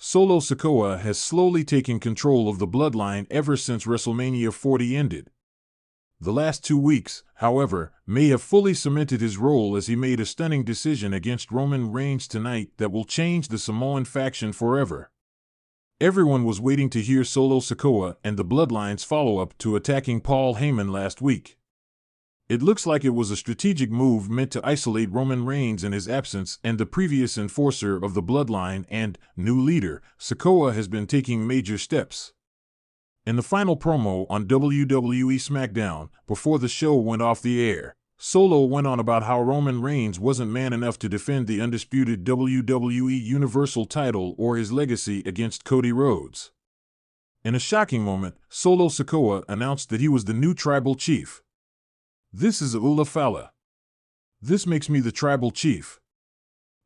Solo Sikoa has slowly taken control of the bloodline ever since WrestleMania 40 ended. The last 2 weeks, however, may have fully cemented his role as he made a stunning decision against Roman Reigns tonight that will change the Samoan faction forever. Everyone was waiting to hear Solo Sikoa and the Bloodline's follow-up to attacking Paul Heyman last week. It looks like it was a strategic move meant to isolate Roman Reigns in his absence, and the previous enforcer of the Bloodline and new leader, Sikoa, has been taking major steps. In the final promo on WWE SmackDown, before the show went off the air, Solo went on about how Roman Reigns wasn't man enough to defend the undisputed WWE Universal title or his legacy against Cody Rhodes. In a shocking moment, Solo Sikoa announced that he was the new tribal chief. "This is a Ula Fala. This makes me the tribal chief.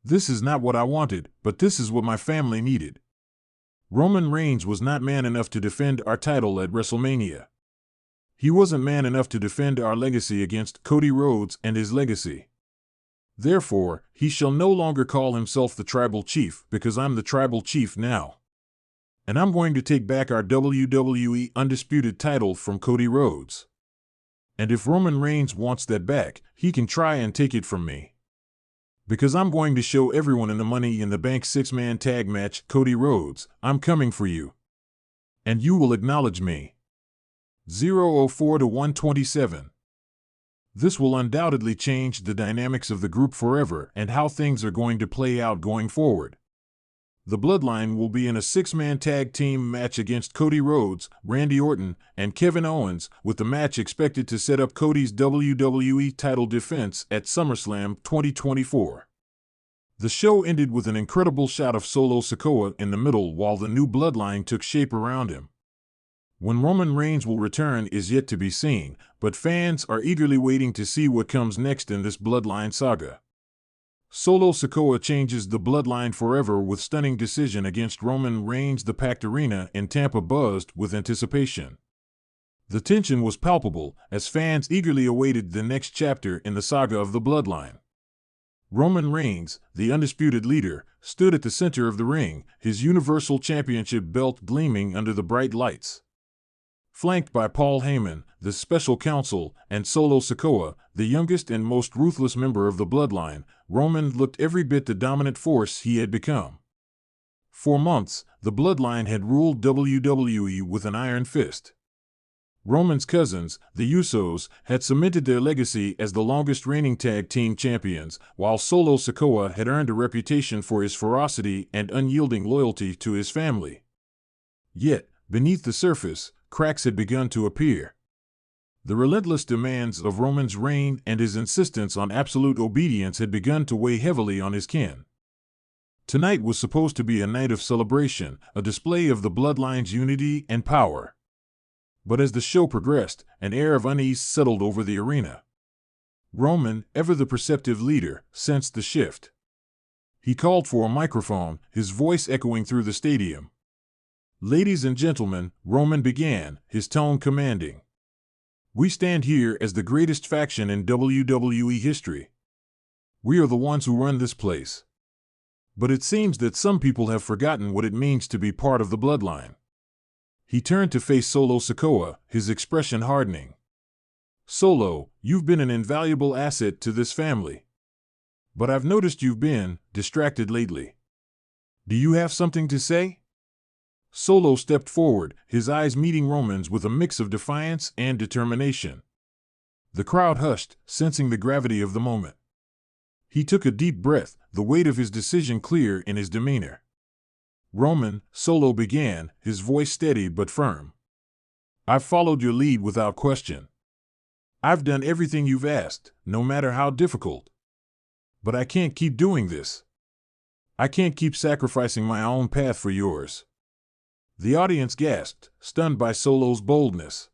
This is not what I wanted, but this is what my family needed. Roman Reigns was not man enough to defend our title at WrestleMania. He wasn't man enough to defend our legacy against Cody Rhodes and his legacy. Therefore, he shall no longer call himself the tribal chief, because I'm the tribal chief now. And I'm going to take back our WWE Undisputed title from Cody Rhodes. And if Roman Reigns wants that back, he can try and take it from me. Because I'm going to show everyone in the Money in the Bank 6-man tag match, Cody Rhodes, I'm coming for you. And you will acknowledge me." 004-127. This will undoubtedly change the dynamics of the group forever and how things are going to play out going forward. The Bloodline will be in a 6-man tag team match against Cody Rhodes, Randy Orton, and Kevin Owens, with the match expected to set up Cody's WWE title defense at SummerSlam 2024. The show ended with an incredible shot of Solo Sikoa in the middle while the new Bloodline took shape around him. When Roman Reigns will return is yet to be seen, but fans are eagerly waiting to see what comes next in this Bloodline saga. Solo Sikoa changes the Bloodline forever with stunning decision against Roman Reigns. The packed arena in Tampa buzzed with anticipation. The tension was palpable as fans eagerly awaited the next chapter in the saga of the Bloodline. Roman Reigns, the undisputed leader, stood at the center of the ring, his Universal Championship belt gleaming under the bright lights. Flanked by Paul Heyman, the special counsel, and Solo Sikoa, the youngest and most ruthless member of the Bloodline, Roman looked every bit the dominant force he had become. For months, the Bloodline had ruled WWE with an iron fist. Roman's cousins, the Usos, had cemented their legacy as the longest reigning tag team champions, while Solo Sikoa had earned a reputation for his ferocity and unyielding loyalty to his family. Yet, beneath the surface, cracks had begun to appear. The relentless demands of Roman's reign and his insistence on absolute obedience had begun to weigh heavily on his kin. Tonight was supposed to be a night of celebration, a display of the Bloodline's unity and power. But as the show progressed, an air of unease settled over the arena. Roman, ever the perceptive leader, sensed the shift. He called for a microphone, his voice echoing through the stadium. "Ladies and gentlemen," Roman began, his tone commanding. "We stand here as the greatest faction in WWE history. We are the ones who run this place. But it seems that some people have forgotten what it means to be part of the Bloodline." He turned to face Solo Sikoa, his expression hardening. "Solo, you've been an invaluable asset to this family. But I've noticed you've been distracted lately. Do you have something to say?" Solo stepped forward, his eyes meeting Roman's with a mix of defiance and determination. The crowd hushed, sensing the gravity of the moment. He took a deep breath, the weight of his decision clear in his demeanor. "Roman," Solo began, his voice steady but firm. "I've followed your lead without question. I've done everything you've asked, no matter how difficult. But I can't keep doing this. I can't keep sacrificing my own path for yours." The audience gasped, stunned by Solo's boldness.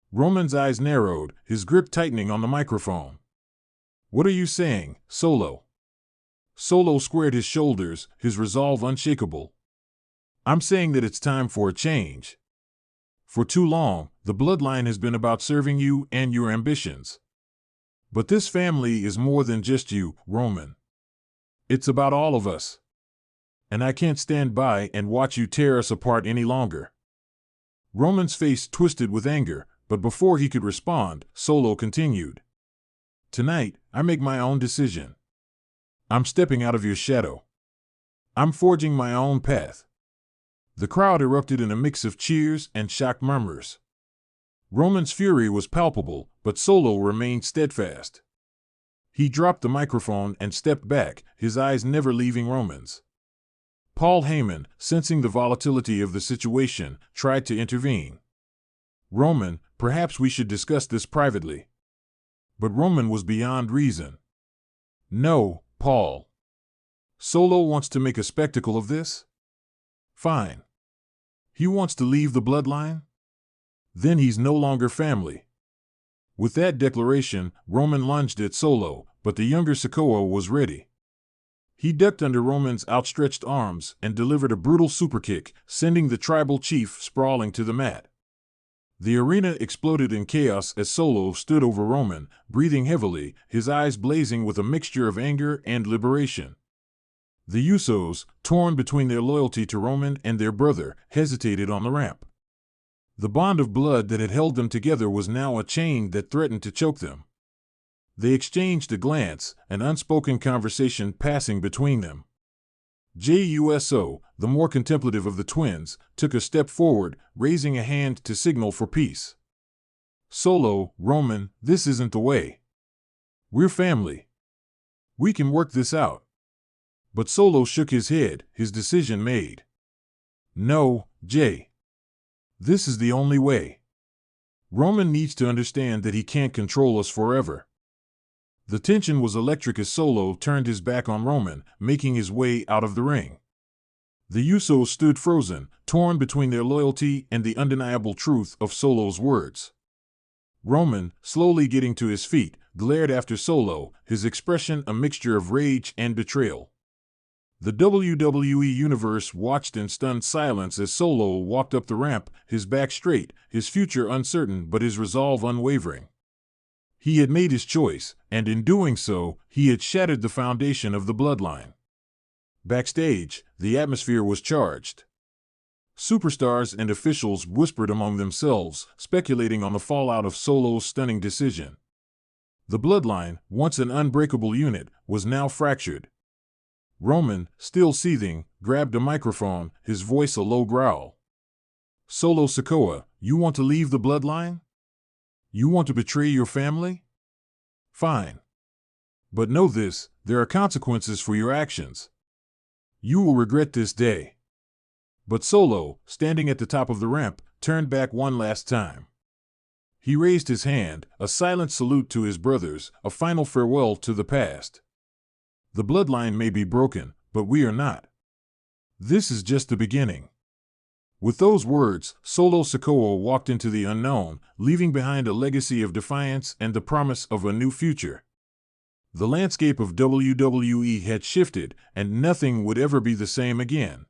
Roman's eyes narrowed, his grip tightening on the microphone. "What are you saying, Solo?" Solo squared his shoulders, his resolve unshakable. "I'm saying that it's time for a change. For too long, the Bloodline has been about serving you and your ambitions. But this family is more than just you, Roman. It's about all of us. and I can't stand by and watch you tear us apart any longer." Roman's face twisted with anger, but before he could respond, Solo continued. "Tonight, I make my own decision. I'm stepping out of your shadow. I'm forging my own path." The crowd erupted in a mix of cheers and shocked murmurs. Roman's fury was palpable, but Solo remained steadfast. He dropped the microphone and stepped back, his eyes never leaving Roman's. Paul Heyman, sensing the volatility of the situation, tried to intervene. "Roman, perhaps we should discuss this privately." But Roman was beyond reason. "No, Paul. Solo wants to make a spectacle of this? Fine. He wants to leave the bloodline? Then he's no longer family." With that declaration, Roman lunged at Solo, but the younger Sikoa was ready. He ducked under Roman's outstretched arms and delivered a brutal superkick, sending the tribal chief sprawling to the mat. The arena exploded in chaos as Solo stood over Roman, breathing heavily, his eyes blazing with a mixture of anger and liberation. The Usos, torn between their loyalty to Roman and their brother, hesitated on the ramp. The bond of blood that had held them together was now a chain that threatened to choke them. They exchanged a glance, an unspoken conversation passing between them. JUSO, the more contemplative of the twins, took a step forward, raising a hand to signal for peace. "Solo, Roman, this isn't the way. We're family. We can work this out." But Solo shook his head, his decision made. "No, Jay. This is the only way. Roman needs to understand that he can't control us forever." The tension was electric as Solo turned his back on Roman, making his way out of the ring. The Usos stood frozen, torn between their loyalty and the undeniable truth of Solo's words. Roman, slowly getting to his feet, glared after Solo, his expression a mixture of rage and betrayal. The WWE Universe watched in stunned silence as Solo walked up the ramp, his back straight, his future uncertain but his resolve unwavering. He had made his choice, and in doing so, he had shattered the foundation of the bloodline. Backstage, the atmosphere was charged. Superstars and officials whispered among themselves, speculating on the fallout of Solo's stunning decision. The bloodline, once an unbreakable unit, was now fractured. Roman, still seething, grabbed a microphone, his voice a low growl. "Solo Sikoa, you want to leave the bloodline? You want to betray your family? Fine. But know this, there are consequences for your actions. You will regret this day." But Solo, standing at the top of the ramp, turned back one last time. He raised his hand, a silent salute to his brothers, a final farewell to the past. "The bloodline may be broken, but we are not. This is just the beginning." With those words, Solo Sikoa walked into the unknown, leaving behind a legacy of defiance and the promise of a new future. The landscape of WWE had shifted, and nothing would ever be the same again.